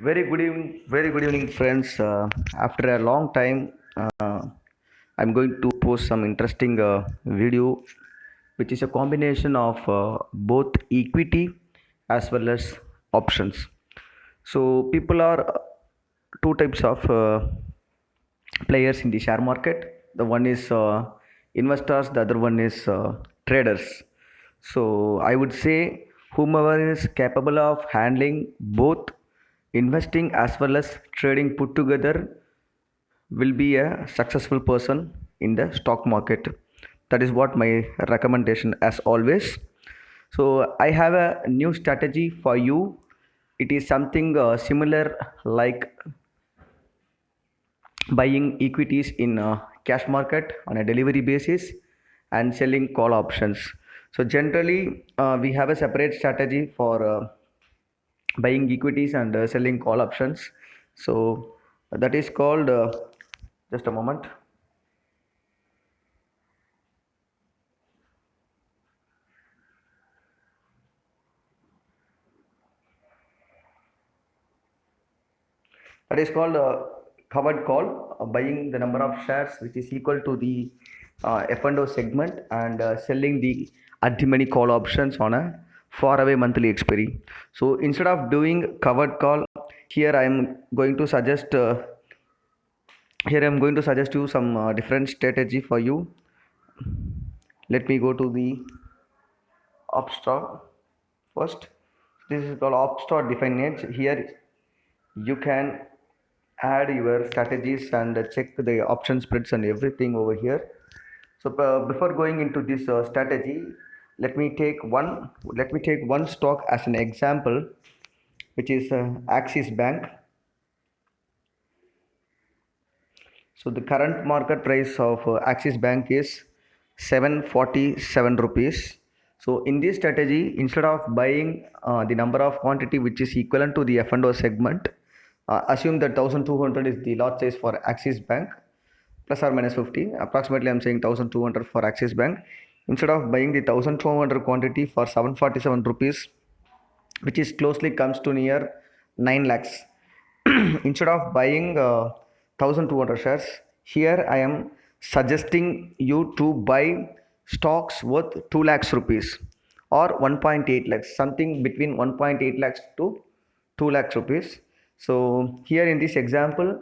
Very good evening, friends. After a long time, I'm going to post some interesting video, which is a combination of both equity as well as options. So people are two types of players in the share market. The one is investors, the other one is traders. So I would say whomever is capable of handling both investing as well as trading put together will be a successful person in the stock market. That is what my recommendation as always. So I have a new strategy for you. It is something similar like buying equities in cash market on a delivery basis and selling call options. So generally we have a separate strategy for buying equities and selling call options. So that is called just a moment. That is called covered call, buying the number of shares which is equal to the F&O segment and selling the at the money call options on a far away monthly expiry. So instead of doing covered call, here I am going to suggest you some different strategy for you. Let me go to the Upstart first. This is called Upstart Define Edge. Here you can add your strategies and check the option spreads and everything over here. So before going into this strategy, let me take one stock as an example, which is Axis Bank. So the current market price of Axis Bank is 747 rupees. So in this strategy, instead of buying the number of quantity which is equivalent to the F&O segment, assume that 1200 is the lot size for Axis Bank, plus or minus 50. Approximately, I'm saying 1200 for Axis Bank. Instead of buying the 1200 quantity for 747 rupees, which is closely comes to near 9 lakhs. Instead of buying 1200 shares, here I am suggesting you to buy stocks worth 2 lakhs rupees or 1.8 lakhs, something between 1.8 lakhs to 2 lakhs rupees. So here in this example,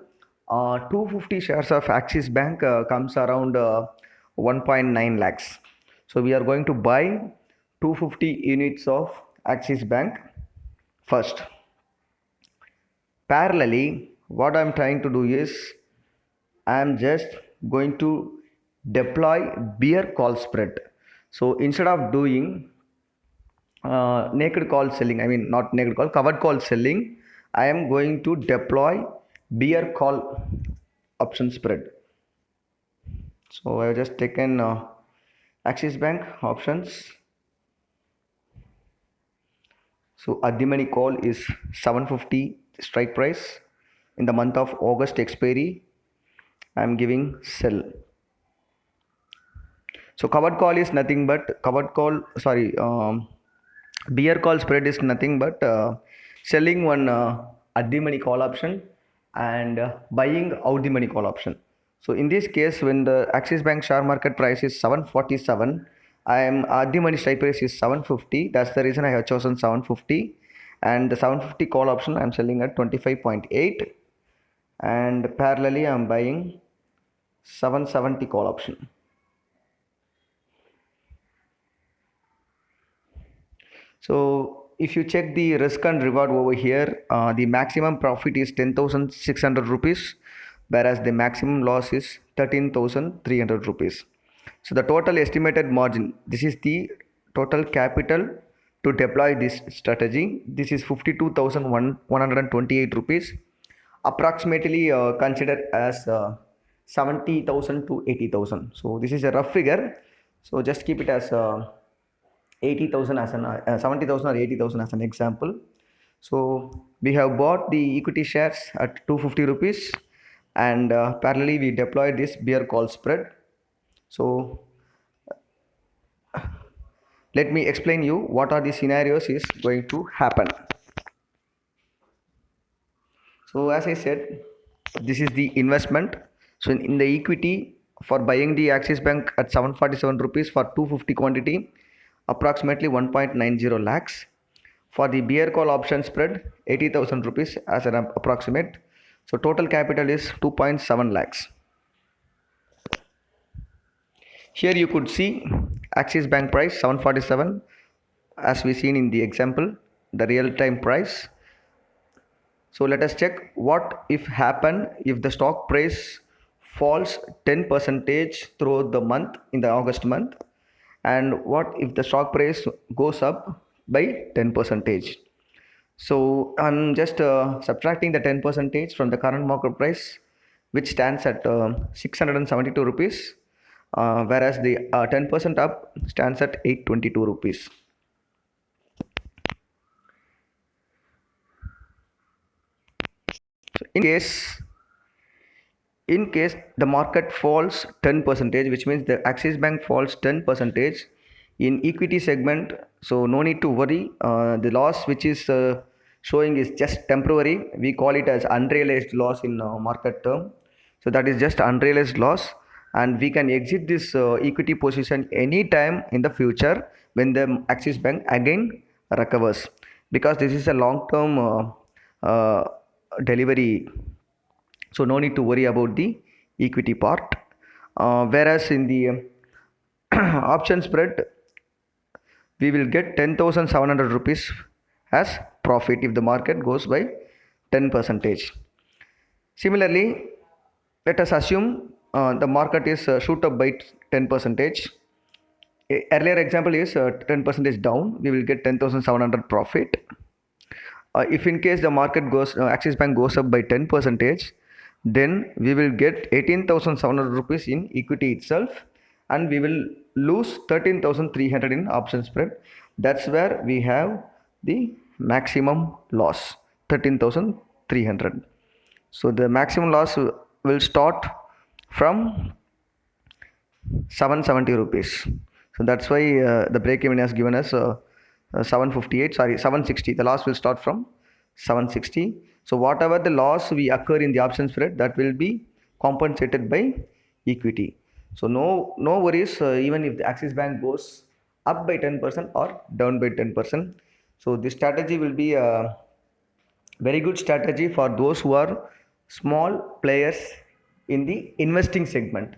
250 shares of Axis Bank comes around 1.9 lakhs. So we are going to buy 250 units of Axis Bank first. Parallelly, what I'm trying to do is I'm just going to deploy bear call spread. So instead of doing naked call selling, I mean not naked call, covered call selling, I am going to deploy bear call option spread. So I have just taken Axis Bank options. So at the money call is 750 strike price. In the month of August expiry, I am giving sell. So covered call is nothing but bear call spread is nothing but selling one at the money call option and buying out the money call option. So in this case, when the Axis Bank share market price is 747, I am at the money strike price is 750. That's the reason I have chosen 750, and the 750 call option I am selling at 25.8, and parallelly I am buying 770 call option. So if you check the risk and reward over here, the maximum profit is 10,600 rupees, whereas the maximum loss is 13,300 rupees. So the total estimated margin, this is the total capital to deploy this strategy. This is 52,128 rupees, approximately considered as 70,000 to 80,000. So this is a rough figure. So just keep it as 80,000 as an 70,000 or 80,000 as an example. So we have bought the equity shares at 250 rupees, and parallelly we deployed this bear call spread. So let me explain you what are the scenarios is going to happen. So as I said, this is the investment. So in the equity for buying the Axis Bank at 747 rupees for 250 quantity, approximately 1.90 lakhs. For the beer call option spread, 80,000 rupees as an approximate. So total capital is 2.7 lakhs. Here you could see Axis Bank price 747 as we seen in the example, the real time price. So let us check what if happen if the stock price falls 10 percentage throughout the month in the August month, and what if the stock price goes up by 10 percentage. So I'm just subtracting the 10 percentage from the current market price, which stands at 672 rupees, whereas the 10% up stands at 822 rupees. So in case the market falls 10 percentage, which means the Axis Bank falls 10 percentage in equity segment, so no need to worry. The loss which is showing is just temporary. We call it as unrealized loss in market term. So that is just unrealized loss, and we can exit this equity position anytime in the future when the Axis Bank again recovers, because this is a long term delivery, so no need to worry about the equity part. Whereas in the option spread, we will get 10,700 rupees as profit if the market goes by 10 percentage. Similarly, let us assume the market is shoot up by 10 percentage. Earlier example is 10 percentage down, we will get 10,700 profit. If in case the market goes Axis Bank goes up by 10 percentage, then we will get 18,700 rupees in equity itself, and we will lose 13,300 in option spread. That's where we have the maximum loss, 13,300. So the maximum loss will start from 770 rupees. So that's why the break even has given us 758, sorry, 760. The loss will start from 760. So whatever the loss we occur in the option spread, that will be compensated by equity. So no worries, even if the Axis Bank goes up by 10% or down by 10%. So this strategy will be a very good strategy for those who are small players in the investing segment.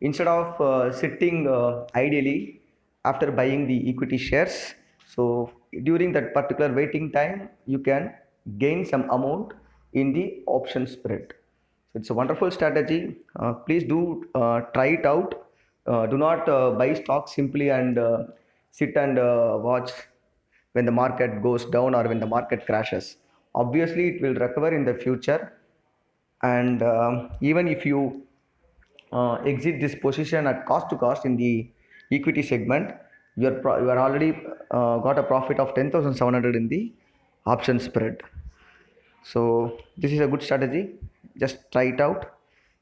Instead of sitting ideally after buying the equity shares, so during that particular waiting time you can gain some amount in the option spread. So it's a wonderful strategy. Please do try it out. Do not buy stock simply and sit and watch when the market goes down or when the market crashes. Obviously it will recover in the future, and even if you exit this position at cost to cost in the equity segment, you are already got a profit of 10,700 in the option spread. So this is a good strategy. Just try it out.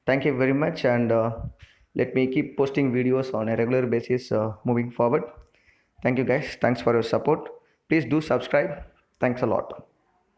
Thank you very much, and let me keep posting videos on a regular basis moving forward. Thank you guys. Thanks for your support. Please do subscribe. Thanks a lot.